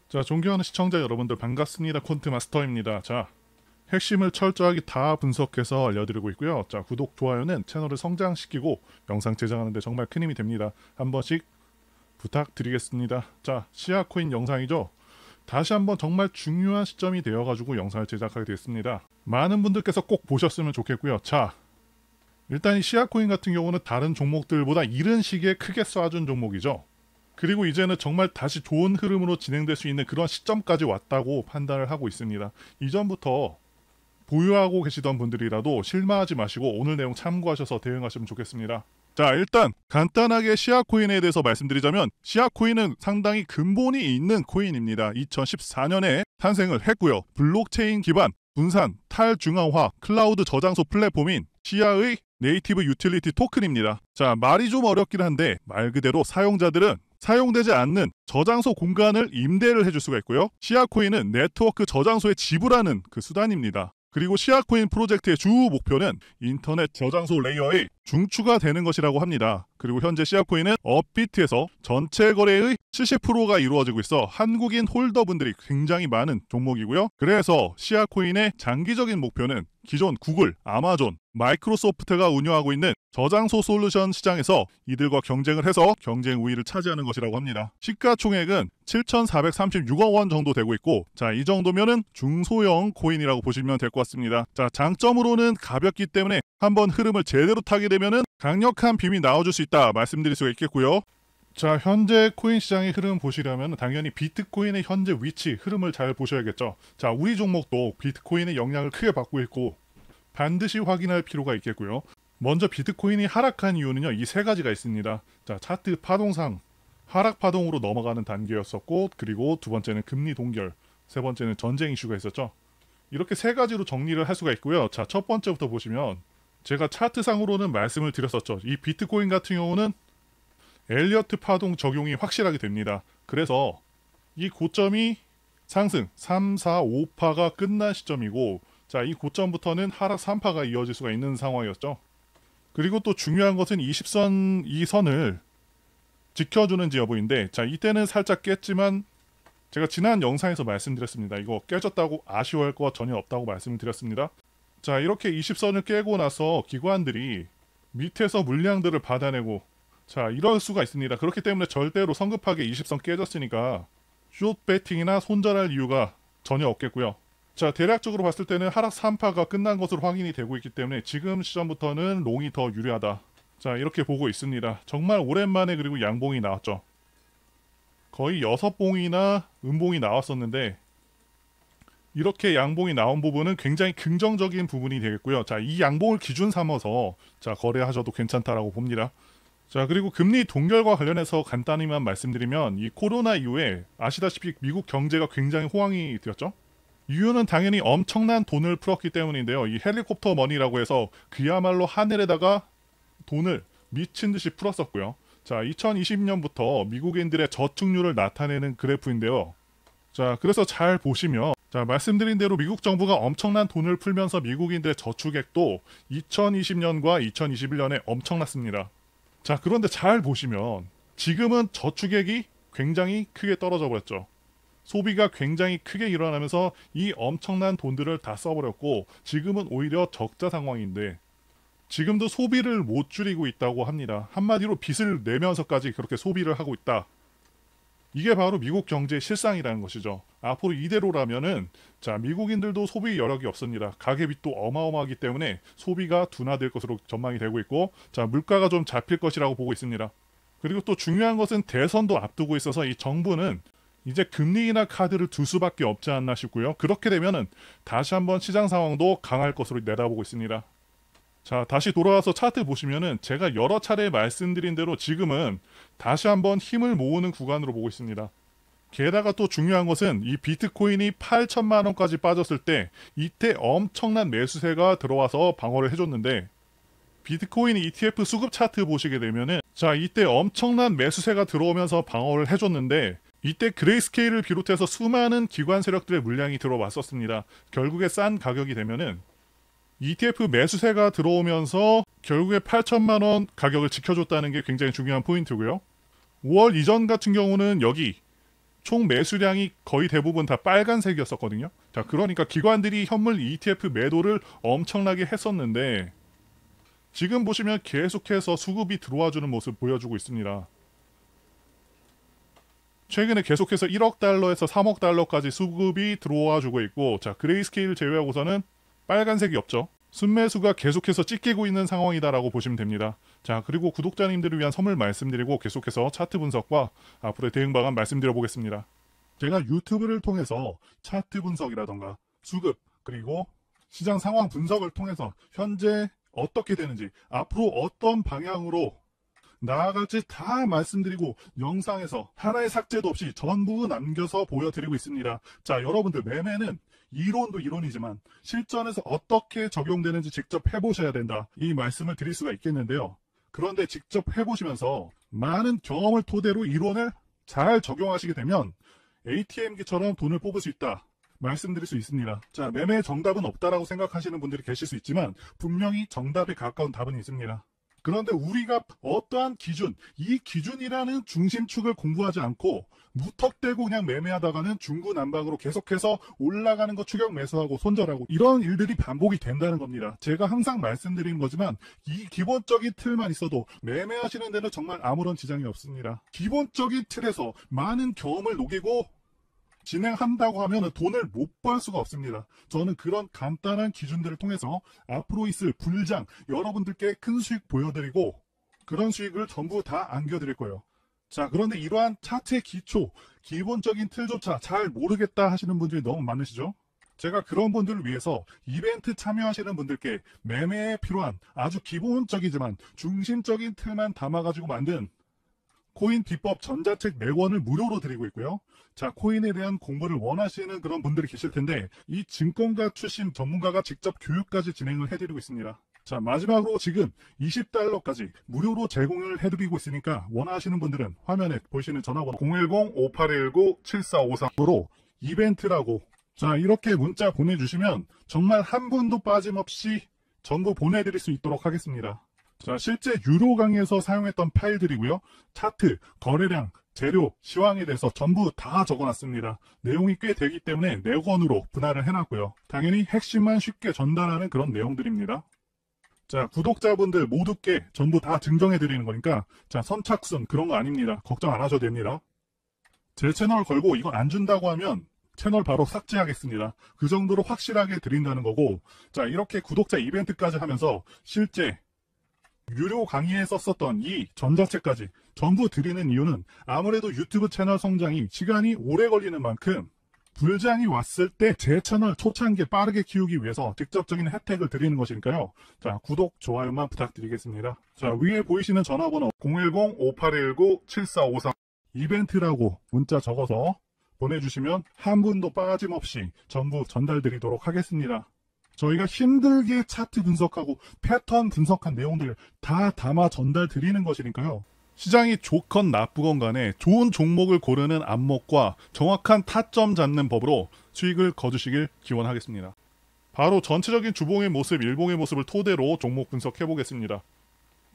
자, 존경하는 시청자 여러분들 반갑습니다. 콘트마스터입니다. 자, 핵심을 철저하게 다 분석해서 알려드리고 있고요. 자, 구독, 좋아요는 채널을 성장시키고 영상 제작하는 데 정말 큰 힘이 됩니다. 한 번씩 부탁드리겠습니다. 자, 시아코인 영상이죠. 다시 한번 정말 중요한 시점이 되어가지고 영상을 제작하게 됐습니다. 많은 분들께서 꼭 보셨으면 좋겠고요. 자, 일단 이 시아코인 같은 경우는 다른 종목들보다 이른 시기에 크게 쏴준 종목이죠. 그리고 이제는 정말 다시 좋은 흐름으로 진행될 수 있는 그런 시점까지 왔다고 판단을 하고 있습니다. 이전부터 보유하고 계시던 분들이라도 실망하지 마시고 오늘 내용 참고하셔서 대응하시면 좋겠습니다. 자, 일단 간단하게 시아코인에 대해서 말씀드리자면 시아코인은 상당히 근본이 있는 코인입니다. 2014년에 탄생을 했고요. 블록체인 기반 분산, 탈중앙화, 클라우드 저장소 플랫폼인 시아의 네이티브 유틸리티 토큰입니다. 자, 말이 좀 어렵긴 한데 말 그대로 사용자들은 사용되지 않는 저장소 공간을 임대를 해줄 수가 있고요. 시아코인은 네트워크 저장소에 지불하는 그 수단입니다. 그리고 시아코인 프로젝트의 주 목표는 인터넷 저장소 레이어의 중추가 되는 것이라고 합니다. 그리고 현재 시아코인은 업비트에서 전체 거래의 70%가 이루어지고 있어 한국인 홀더분들이 굉장히 많은 종목이고요. 그래서 시아코인의 장기적인 목표는 기존 구글, 아마존, 마이크로소프트가 운영하고 있는 저장소 솔루션 시장에서 이들과 경쟁을 해서 경쟁 우위를 차지하는 것이라고 합니다. 시가총액은 7,436억 원 정도 되고 있고, 자, 이 정도면은 중소형 코인이라고 보시면 될 것 같습니다. 자, 장점으로는 가볍기 때문에 한번 흐름을 제대로 타게 되면은 강력한 빔이 나와줄 수 있다 말씀드릴 수가 있겠고요. 자, 현재 코인 시장의 흐름 보시려면 당연히 비트코인의 현재 위치, 흐름을 잘 보셔야겠죠. 자, 우리 종목도 비트코인의 영향을 크게 받고 있고 반드시 확인할 필요가 있겠고요. 먼저 비트코인이 하락한 이유는요, 이 세 가지가 있습니다. 자, 차트 파동상 하락 파동으로 넘어가는 단계였었고, 그리고 두 번째는 금리 동결, 세 번째는 전쟁 이슈가 있었죠. 이렇게 세 가지로 정리를 할 수가 있고요. 자, 첫 번째부터 보시면 제가 차트상으로는 말씀을 드렸었죠. 이 비트코인 같은 경우는 엘리어트 파동 적용이 확실하게 됩니다. 그래서 이 고점이 상승 3, 4, 5파가 끝난 시점이고, 자, 이 고점부터는 하락 3파가 이어질 수가 있는 상황이었죠. 그리고 또 중요한 것은 20선, 이 선을 지켜주는지 여부인데, 자, 이때는 살짝 깼지만 제가 지난 영상에서 말씀드렸습니다. 이거 깨졌다고 아쉬워할 거 전혀 없다고 말씀을 드렸습니다. 자, 이렇게 20선을 깨고 나서 기관들이 밑에서 물량들을 받아내고, 자, 이럴 수가 있습니다. 그렇기 때문에 절대로 성급하게 20선 깨졌으니까 숏 배팅이나 손절할 이유가 전혀 없겠고요. 자, 대략적으로 봤을 때는 하락 3파가 끝난 것으로 확인이 되고 있기 때문에 지금 시점부터는 롱이 더 유리하다. 자, 이렇게 보고 있습니다. 정말 오랜만에 그리고 양봉이 나왔죠. 거의 6봉이나 음봉이 나왔었는데 이렇게 양봉이 나온 부분은 굉장히 긍정적인 부분이 되겠고요. 자, 이 양봉을 기준 삼아서 자, 거래하셔도 괜찮다라고 봅니다. 자, 그리고 금리 동결과 관련해서 간단히만 말씀드리면 이 코로나 이후에 아시다시피 미국 경제가 굉장히 호황이 되었죠. 이유는 당연히 엄청난 돈을 풀었기 때문인데요. 이 헬리콥터 머니라고 해서 그야말로 하늘에다가 돈을 미친 듯이 풀었었고요. 자, 2020년부터 미국인들의 저축률을 나타내는 그래프인데요. 자, 그래서 잘 보시면, 자, 말씀드린 대로 미국 정부가 엄청난 돈을 풀면서 미국인들의 저축액도 2020년과 2021년에 엄청났습니다. 자, 그런데 잘 보시면 지금은 저축액이 굉장히 크게 떨어져 버렸죠. 소비가 굉장히 크게 일어나면서 이 엄청난 돈들을 다 써버렸고 지금은 오히려 적자 상황인데 지금도 소비를 못 줄이고 있다고 합니다. 한마디로 빚을 내면서까지 그렇게 소비를 하고 있다. 이게 바로 미국 경제의 실상이라는 것이죠. 앞으로 이대로라면은 자, 미국인들도 소비 여력이 없습니다. 가계빚도 어마어마하기 때문에 소비가 둔화될 것으로 전망이 되고 있고, 자, 물가가 좀 잡힐 것이라고 보고 있습니다. 그리고 또 중요한 것은 대선도 앞두고 있어서 이 정부는 이제 금리나 카드를 둘 수밖에 없지 않나 싶고요. 그렇게 되면은 다시 한번 시장 상황도 강할 것으로 내다보고 있습니다. 자, 다시 돌아와서 차트 보시면은 제가 여러 차례 말씀드린 대로 지금은 다시 한번 힘을 모으는 구간으로 보고 있습니다. 게다가 또 중요한 것은 이 비트코인이 8천만 원까지 빠졌을 때 이때 엄청난 매수세가 들어와서 방어를 해줬는데, 비트코인 ETF 수급 차트 보시게 되면은 자, 이때 엄청난 매수세가 들어오면서 방어를 해줬는데 이때 그레이스케일을 비롯해서 수많은 기관 세력들의 물량이 들어왔었습니다. 결국에 싼 가격이 되면은 ETF 매수세가 들어오면서 결국에 8천만 원 가격을 지켜줬다는 게 굉장히 중요한 포인트고요. 5월 이전 같은 경우는 여기 총 매수량이 거의 대부분 다 빨간색이었었거든요. 자, 그러니까 기관들이 현물 ETF 매도를 엄청나게 했었는데 지금 보시면 계속해서 수급이 들어와주는 모습 보여주고 있습니다. 최근에 계속해서 1억 달러에서 3억 달러까지 수급이 들어와주고 있고, 자, 그레이스케일 제외하고서는 빨간색이 없죠. 순매수가 계속해서 찢기고 있는 상황이다라고 보시면 됩니다. 자, 그리고 구독자님들을 위한 선물 말씀드리고 계속해서 차트 분석과 앞으로의 대응 방안 말씀드려보겠습니다. 제가 유튜브를 통해서 차트 분석이라던가 수급 그리고 시장 상황 분석을 통해서 현재 어떻게 되는지 앞으로 어떤 방향으로 나아갈지 다 말씀드리고 영상에서 하나의 삭제도 없이 전부 남겨서 보여드리고 있습니다. 자, 여러분들 매매는 이론도 이론이지만 실전에서 어떻게 적용되는지 직접 해보셔야 된다. 이 말씀을 드릴 수가 있겠는데요. 그런데 직접 해보시면서 많은 경험을 토대로 이론을 잘 적용하시게 되면 ATM기처럼 돈을 뽑을 수 있다. 말씀드릴 수 있습니다. 자, 매매의 정답은 없다라고 생각하시는 분들이 계실 수 있지만 분명히 정답에 가까운 답은 있습니다. 그런데 우리가 어떠한 기준, 이 기준이라는 중심축을 공부하지 않고 무턱대고 그냥 매매하다가는 중구난방으로 계속해서 올라가는 거 추격 매수하고 손절하고 이런 일들이 반복이 된다는 겁니다. 제가 항상 말씀드리는 거지만 이 기본적인 틀만 있어도 매매하시는 데는 정말 아무런 지장이 없습니다. 기본적인 틀에서 많은 경험을 녹이고 진행한다고 하면 돈을 못 벌 수가 없습니다. 저는 그런 간단한 기준들을 통해서 앞으로 있을 불장 여러분들께 큰 수익 보여드리고 그런 수익을 전부 다 안겨드릴 거예요. 자, 그런데 이러한 차트의 기초, 기본적인 틀조차 잘 모르겠다 하시는 분들이 너무 많으시죠? 제가 그런 분들을 위해서 이벤트 참여하시는 분들께 매매에 필요한 아주 기본적이지만 중심적인 틀만 담아가지고 만든 코인 비법 전자책 매권을 무료로 드리고 있고요. 자, 코인에 대한 공부를 원하시는 그런 분들이 계실 텐데 이 증권가 출신 전문가가 직접 교육까지 진행을 해드리고 있습니다. 자, 마지막으로 지금 20달러까지 무료로 제공을 해드리고 있으니까 원하시는 분들은 화면에 보이시는 전화번호 010-5819-7453으로 이벤트라고 자, 이렇게 문자 보내주시면 정말 한 분도 빠짐없이 전부 보내드릴 수 있도록 하겠습니다. 자, 실제 유료 강의에서 사용했던 파일들이고요. 차트, 거래량, 재료, 시황에 대해서 전부 다 적어놨습니다. 내용이 꽤 되기 때문에 4권으로 분할을 해놨고요. 당연히 핵심만 쉽게 전달하는 그런 내용들입니다. 자, 구독자분들 모두께 전부 다 증정해드리는 거니까 자, 선착순 그런 거 아닙니다. 걱정 안 하셔도 됩니다. 제 채널 걸고 이거 안 준다고 하면 채널 바로 삭제하겠습니다. 그 정도로 확실하게 드린다는 거고 자, 이렇게 구독자 이벤트까지 하면서 실제 유료 강의에 썼었던 이 전자책까지 전부 드리는 이유는 아무래도 유튜브 채널 성장이 시간이 오래 걸리는 만큼 불장이 왔을 때 제 채널 초창기에 빠르게 키우기 위해서 직접적인 혜택을 드리는 것이니까요. 자, 구독, 좋아요만 부탁드리겠습니다. 자, 위에 보이시는 전화번호 010-5819-7453 이벤트라고 문자 적어서 보내주시면 한 분도 빠짐없이 전부 전달드리도록 하겠습니다. 저희가 힘들게 차트 분석하고 패턴 분석한 내용들 다 담아 전달 드리는 것이니까요. 시장이 좋건 나쁘건 간에 좋은 종목을 고르는 안목과 정확한 타점 잡는 법으로 수익을 거두시길 기원하겠습니다. 바로 전체적인 주봉의 모습, 일봉의 모습을 토대로 종목 분석해 보겠습니다.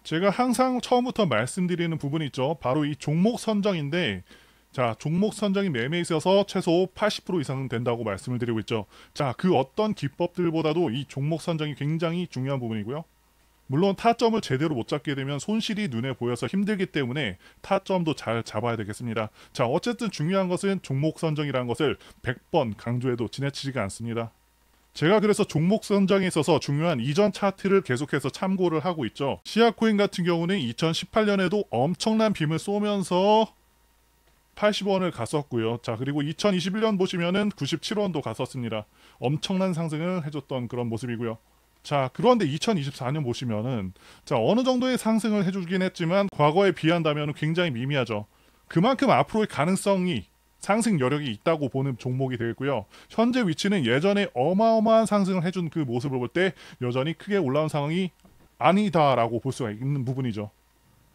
제가 항상 처음부터 말씀드리는 부분이 있죠. 바로 이 종목 선정인데 자, 종목 선정이 매매에 있어서 최소 80% 이상은 된다고 말씀을 드리고 있죠. 자, 그 어떤 기법들보다도 이 종목 선정이 굉장히 중요한 부분이고요. 물론 타점을 제대로 못 잡게 되면 손실이 눈에 보여서 힘들기 때문에 타점도 잘 잡아야 되겠습니다. 자, 어쨌든 중요한 것은 종목 선정이라는 것을 100번 강조해도 지나치지가 않습니다. 제가 그래서 종목 선정에 있어서 중요한 이전 차트를 계속해서 참고를 하고 있죠. 시아코인 같은 경우는 2018년에도 엄청난 빔을 쏘면서 80원을 갔었고요. 자, 그리고 2021년 보시면은 97원도 갔었습니다. 엄청난 상승을 해줬던 그런 모습이고요. 자, 그런데 2024년 보시면은 자, 어느 정도의 상승을 해주긴 했지만 과거에 비한다면 굉장히 미미하죠. 그만큼 앞으로의 가능성이 상승 여력이 있다고 보는 종목이 되겠고요. 현재 위치는 예전에 어마어마한 상승을 해준 그 모습을 볼 때 여전히 크게 올라온 상황이 아니다라고 볼 수가 있는 부분이죠.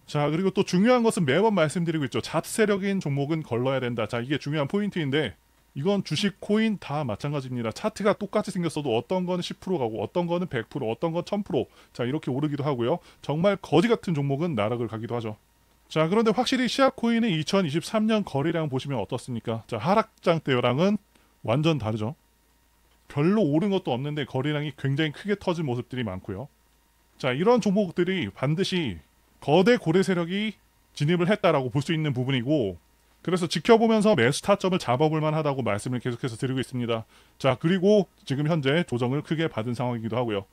자, 그리고 또 중요한 것은 매번 말씀드리고 있죠. 잡세력인 종목은 걸러야 된다. 자, 이게 중요한 포인트인데 이건 주식, 코인 다 마찬가지입니다. 차트가 똑같이 생겼어도 어떤 거는 10% 가고 어떤 거는 100%, 어떤 건 1000%. 자, 이렇게 오르기도 하고요. 정말 거지 같은 종목은 나락을 가기도 하죠. 자, 그런데 확실히 시아코인의 2023년 거래량 보시면 어떻습니까? 자, 하락장 때랑은 완전 다르죠. 별로 오른 것도 없는데 거래량이 굉장히 크게 터진 모습들이 많고요. 자, 이런 종목들이 반드시 거대 고래 세력이 진입을 했다라고 볼 수 있는 부분이고, 그래서 지켜보면서 매수 타점을 잡아볼 만하다고 말씀을 계속해서 드리고 있습니다. 자, 그리고 지금 현재 조정을 크게 받은 상황이기도 하고요.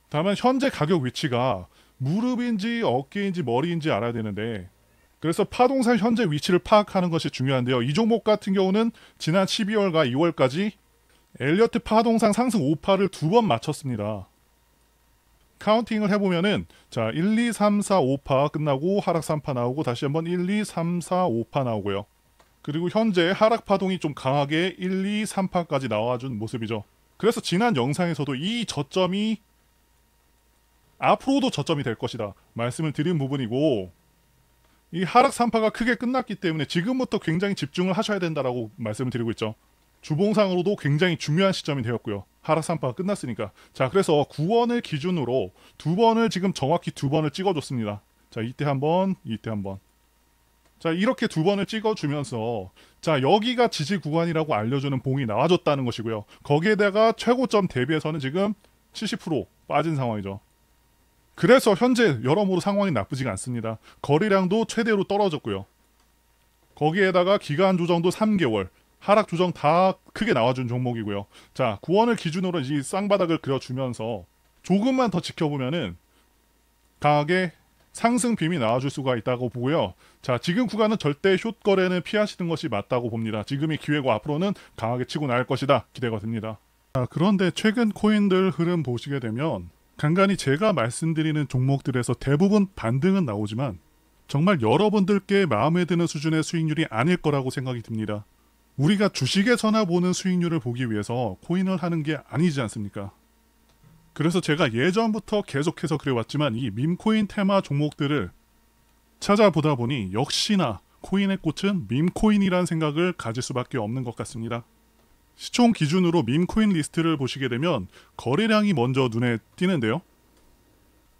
다만 현재 가격 위치가 무릎인지 어깨인지 머리인지 알아야 되는데, 그래서 파동상 현재 위치를 파악하는 것이 중요한데요. 이 종목 같은 경우는 지난 12월과 2월까지 엘리어트 파동상 상승 5파를 두 번 마쳤습니다. 카운팅을 해보면은 자 1, 2, 3, 4, 5파 끝나고 하락 3파 나오고 다시 한번 1, 2, 3, 4, 5파 나오고요. 그리고 현재 하락 파동이 좀 강하게 1, 2, 3파까지 나와준 모습이죠. 그래서 지난 영상에서도 이 저점이 앞으로도 저점이 될 것이다 말씀을 드린 부분이고, 이 하락 3파가 크게 끝났기 때문에 지금부터 굉장히 집중을 하셔야 된다라고 말씀을 드리고 있죠. 주봉상으로도 굉장히 중요한 시점이 되었고요. 하락 3파가 끝났으니까. 자, 그래서 9원을 기준으로 두 번을 지금 정확히 두 번을 찍어줬습니다. 자, 이때 한 번, 이때 한 번. 자, 이렇게 두 번을 찍어주면서 자, 여기가 지지 구간이라고 알려주는 봉이 나와줬다는 것이고요. 거기에다가 최고점 대비해서는 지금 70% 빠진 상황이죠. 그래서 현재 여러모로 상황이 나쁘지가 않습니다. 거래량도 최대로 떨어졌고요. 거기에다가 기간 조정도 3개월, 하락 조정 다 크게 나와준 종목이고요. 자, 9원을 기준으로 이 쌍바닥을 그려주면서 조금만 더 지켜보면은 강하게 상승 빔이 나와줄 수가 있다고 보고요. 자, 지금 구간은 절대 숏 거래는 피하시는 것이 맞다고 봅니다. 지금이 기회고 앞으로는 강하게 치고 나갈 것이다 기대가 됩니다. 자, 그런데 최근 코인들 흐름 보시게 되면 간간히 제가 말씀드리는 종목들에서 대부분 반등은 나오지만 정말 여러분들께 마음에 드는 수준의 수익률이 아닐 거라고 생각이 듭니다. 우리가 주식에서나 보는 수익률을 보기 위해서 코인을 하는 게 아니지 않습니까? 그래서 제가 예전부터 계속해서 그래왔지만 이 밈코인 테마 종목들을 찾아보다 보니 역시나 코인의 꽃은 밈코인이라는 생각을 가질 수밖에 없는 것 같습니다. 시총 기준으로 밈코인 리스트를 보시게 되면 거래량이 먼저 눈에 띄는데요.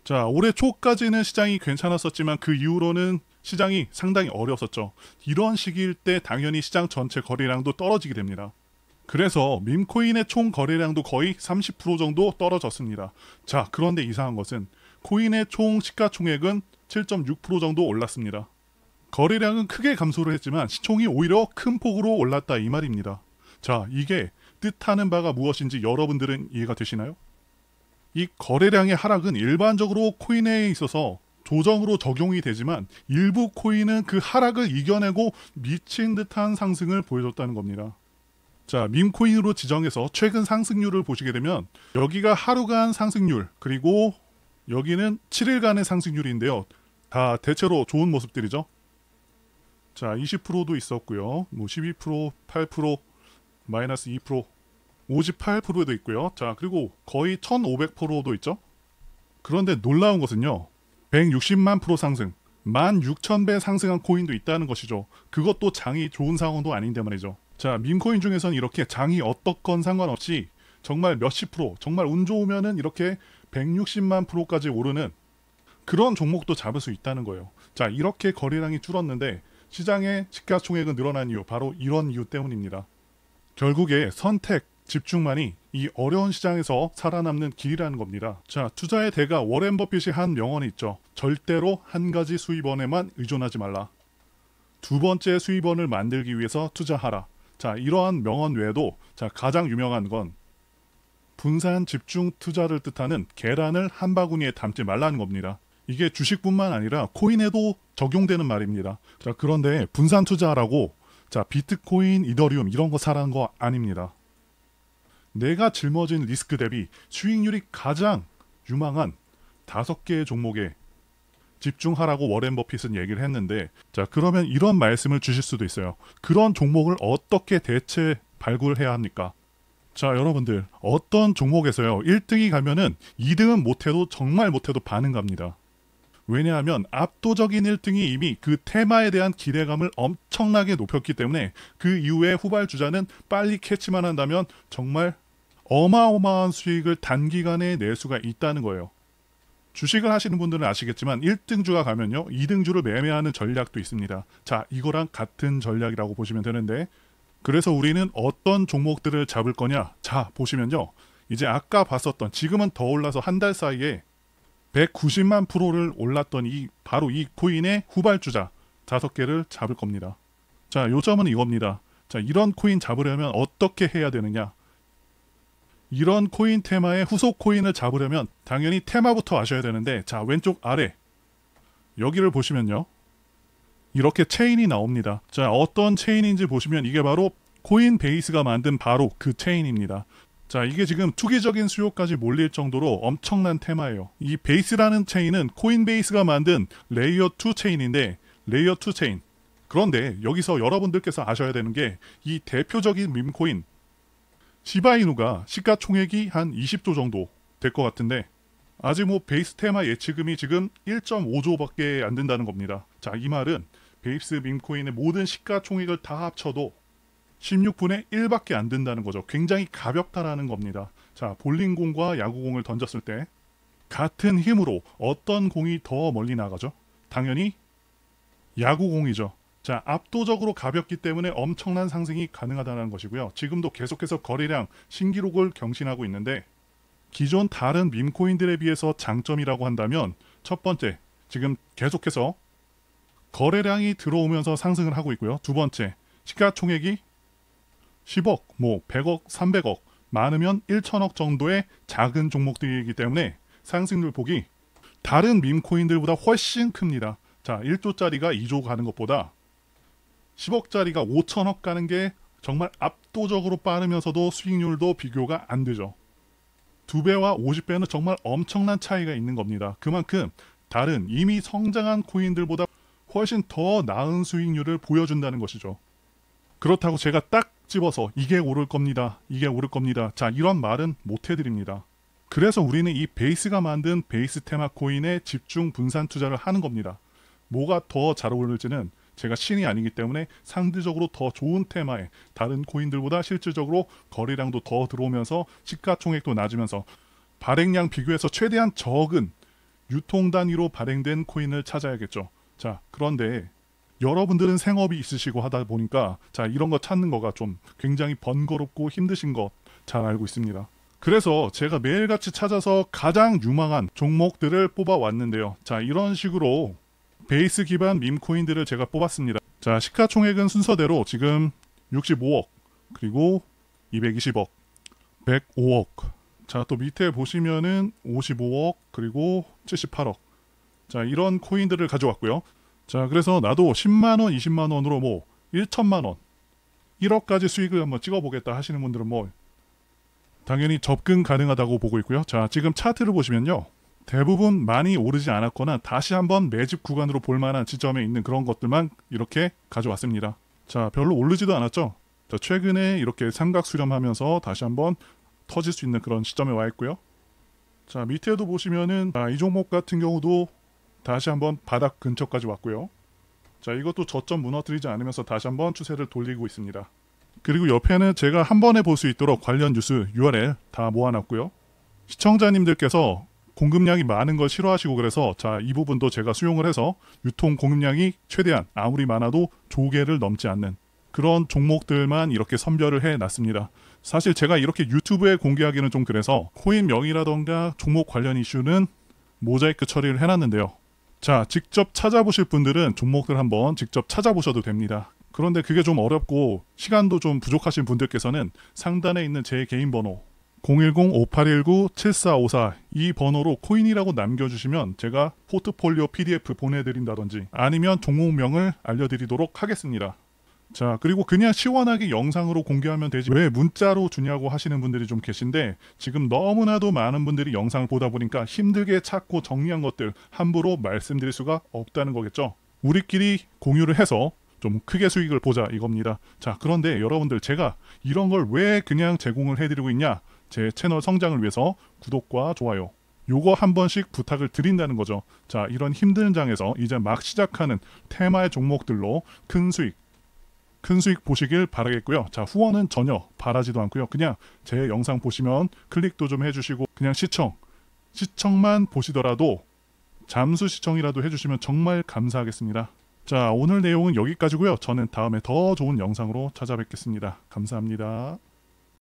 자, 올해 초까지는 시장이 괜찮았었지만 그 이후로는 시장이 상당히 어려웠었죠. 이런 시기일 때 당연히 시장 전체 거래량도 떨어지게 됩니다. 그래서 밈코인의 총 거래량도 거의 30% 정도 떨어졌습니다. 자, 그런데 이상한 것은 코인의 총 시가총액은 7.6% 정도 올랐습니다. 거래량은 크게 감소를 했지만 시총이 오히려 큰 폭으로 올랐다 이 말입니다. 자, 이게 뜻하는 바가 무엇인지 여러분들은 이해가 되시나요? 이 거래량의 하락은 일반적으로 코인에 있어서 조정으로 적용이 되지만 일부 코인은 그 하락을 이겨내고 미친 듯한 상승을 보여줬다는 겁니다. 자, 밈코인으로 지정해서 최근 상승률을 보시게 되면 여기가 하루간 상승률, 그리고 여기는 7일간의 상승률인데요. 다 대체로 좋은 모습들이죠. 자, 20%도 있었고요. 뭐 12%, 8%, 마이너스 2%, 58%도 있고요. 자, 그리고 거의 1500%도 있죠. 그런데 놀라운 것은요. 160만 프로 상승, 16,000배 상승한 코인도 있다는 것이죠. 그것도 장이 좋은 상황도 아닌데 말이죠. 자, 밈코인 중에서는 이렇게 장이 어떻건 상관없이 정말 몇십 프로, 정말 운 좋으면은 이렇게 160만 프로까지 오르는 그런 종목도 잡을 수 있다는 거예요. 자, 이렇게 거래량이 줄었는데 시장의 시가총액은 늘어난 이유, 바로 이런 이유 때문입니다. 결국에 선택, 집중만이 이 어려운 시장에서 살아남는 길이라는 겁니다. 자, 투자의 대가 워렌 버핏이 한 명언이 있죠. 절대로 한 가지 수입원에만 의존하지 말라. 두 번째 수입원을 만들기 위해서 투자하라. 자, 이러한 명언 외에도 자, 가장 유명한 건 분산 집중 투자를 뜻하는 계란을 한 바구니에 담지 말라는 겁니다. 이게 주식뿐만 아니라 코인에도 적용되는 말입니다. 자, 그런데 분산 투자라고 자, 비트코인, 이더리움 이런 거 사라는 거 아닙니다. 내가 짊어진 리스크 대비 수익률이 가장 유망한 5개의 종목에 집중하라고 워렌 버핏은 얘기를 했는데, 자, 그러면 이런 말씀을 주실 수도 있어요. 그런 종목을 어떻게 대체 발굴해야 합니까? 자, 여러분들 어떤 종목에서요 1등이 가면은 2등은 못해도 정말 못해도 반응 갑니다. 왜냐하면 압도적인 1등이 이미 그 테마에 대한 기대감을 엄청나게 높였기 때문에 그 이후에 후발주자는 빨리 캐치만 한다면 정말 어마어마한 수익을 단기간에 낼 수가 있다는 거예요. 주식을 하시는 분들은 아시겠지만 1등주가 가면요 2등주를 매매하는 전략도 있습니다. 자, 이거랑 같은 전략이라고 보시면 되는데, 그래서 우리는 어떤 종목들을 잡을 거냐. 자, 보시면요 이제 아까 봤었던, 지금은 더 올라서 한 달 사이에 190만 프로를 올랐던 바로 이 코인의 후발주자 5개를 잡을 겁니다. 자, 요점은 이겁니다. 자, 이런 코인 잡으려면 어떻게 해야 되느냐. 이런 코인 테마의 후속 코인을 잡으려면 당연히 테마부터 아셔야 되는데, 자, 왼쪽 아래 여기를 보시면요 이렇게 체인이 나옵니다. 자, 어떤 체인인지 보시면 이게 바로 코인베이스가 만든 바로 그 체인입니다. 자, 이게 지금 투기적인 수요까지 몰릴 정도로 엄청난 테마예요. 이 베이스라는 체인은 코인베이스가 만든 레이어 2 체인인데, 레이어 2 체인. 그런데 여기서 여러분들께서 아셔야 되는 게, 이 대표적인 밈코인 시바이누가 시가총액이 한 20조 정도 될 것 같은데, 아직 뭐 베이스 테마 예치금이 지금 1.5조밖에 안 된다는 겁니다. 자, 이 말은 베이스 밈코인의 모든 시가총액을 다 합쳐도 16분의 1밖에 안 된다는 거죠. 굉장히 가볍다라는 겁니다. 자, 볼링공과 야구공을 던졌을 때 같은 힘으로 어떤 공이 더 멀리 나가죠? 당연히 야구공이죠. 자, 압도적으로 가볍기 때문에 엄청난 상승이 가능하다는 것이고요. 지금도 계속해서 거래량 신기록을 경신하고 있는데, 기존 다른 밈코인들에 비해서 장점이라고 한다면, 첫 번째, 지금 계속해서 거래량이 들어오면서 상승을 하고 있고요. 두 번째, 시가총액이 10억, 뭐 100억, 300억, 많으면 1천억 정도의 작은 종목들이기 때문에 상승률 폭이 다른 밈코인들보다 훨씬 큽니다. 자, 1조짜리가 2조 가는 것보다 10억짜리가 5천억 가는 게 정말 압도적으로 빠르면서도 수익률도 비교가 안 되죠. 2배와 50배는 정말 엄청난 차이가 있는 겁니다. 그만큼 다른 이미 성장한 코인들보다 훨씬 더 나은 수익률을 보여준다는 것이죠. 그렇다고 제가 딱 집어서 이게 오를 겁니다, 이게 오를 겁니다, 자, 이런 말은 못 해드립니다. 그래서 우리는 이 베이스가 만든 베이스 테마 코인에 집중 분산 투자를 하는 겁니다. 뭐가 더 잘 어울릴지는 제가 신이 아니기 때문에 상대적으로 더 좋은 테마에 다른 코인들보다 실질적으로 거래량도 더 들어오면서 시가총액도 낮으면서 발행량 비교해서 최대한 적은 유통 단위로 발행된 코인을 찾아야겠죠. 자, 그런데 여러분들은 생업이 있으시고 하다 보니까 자, 이런 거 찾는 거가 좀 굉장히 번거롭고 힘드신 거 잘 알고 있습니다. 그래서 제가 매일같이 찾아서 가장 유망한 종목들을 뽑아왔는데요. 자, 이런 식으로 베이스 기반 밈코인들을 제가 뽑았습니다. 자, 시가총액은 순서대로 지금 65억, 그리고 220억, 105억. 자, 또 밑에 보시면은 55억, 그리고 78억. 자, 이런 코인들을 가져왔고요. 자, 그래서 나도 10만원, 20만원으로 뭐 1천만원, 1억까지 수익을 한번 찍어보겠다 하시는 분들은 뭐 당연히 접근 가능하다고 보고 있고요. 자, 지금 차트를 보시면요, 대부분 많이 오르지 않았거나 다시 한번 매집 구간으로 볼만한 지점에 있는 그런 것들만 이렇게 가져왔습니다. 자, 별로 오르지도 않았죠. 자, 최근에 이렇게 삼각 수렴하면서 다시 한번 터질 수 있는 그런 시점에 와 있고요. 자, 밑에도 보시면은 이 종목 같은 경우도 다시 한번 바닥 근처까지 왔고요. 자, 이것도 저점 무너뜨리지 않으면서 다시 한번 추세를 돌리고 있습니다. 그리고 옆에는 제가 한 번에 볼 수 있도록 관련 뉴스 URL 다 모아놨고요. 시청자님들께서 공급량이 많은 걸 싫어하시고 그래서 자, 이 부분도 제가 수용을 해서 유통 공급량이 최대한 아무리 많아도 조개를 넘지 않는 그런 종목들만 이렇게 선별을 해놨습니다. 사실 제가 이렇게 유튜브에 공개하기는 좀 그래서 코인명이라던가 종목 관련 이슈는 모자이크 처리를 해놨는데요. 자, 직접 찾아보실 분들은 종목들 한번 직접 찾아보셔도 됩니다. 그런데 그게 좀 어렵고 시간도 좀 부족하신 분들께서는 상단에 있는 제 개인 번호 010-5819-7454 이 번호로 코인이라고 남겨주시면 제가 포트폴리오 PDF 보내드린다든지 아니면 종목명을 알려드리도록 하겠습니다. 자, 그리고 그냥 시원하게 영상으로 공개하면 되지 왜 문자로 주냐고 하시는 분들이 좀 계신데, 지금 너무나도 많은 분들이 영상을 보다 보니까 힘들게 찾고 정리한 것들 함부로 말씀드릴 수가 없다는 거겠죠. 우리끼리 공유를 해서 좀 크게 수익을 보자 이겁니다. 자, 그런데 여러분들, 제가 이런 걸 왜 그냥 제공을 해드리고 있냐, 제 채널 성장을 위해서 구독과 좋아요 요거 한 번씩 부탁을 드린다는 거죠. 자, 이런 힘든 장에서 이제 막 시작하는 테마의 종목들로 큰 수익 보시길 바라겠고요. 자, 후원은 전혀 바라지도 않고요. 그냥 제 영상 보시면 클릭도 좀 해주시고 그냥 시청만 보시더라도 잠수 시청이라도 해주시면 정말 감사하겠습니다. 자, 오늘 내용은 여기까지고요. 저는 다음에 더 좋은 영상으로 찾아뵙겠습니다. 감사합니다.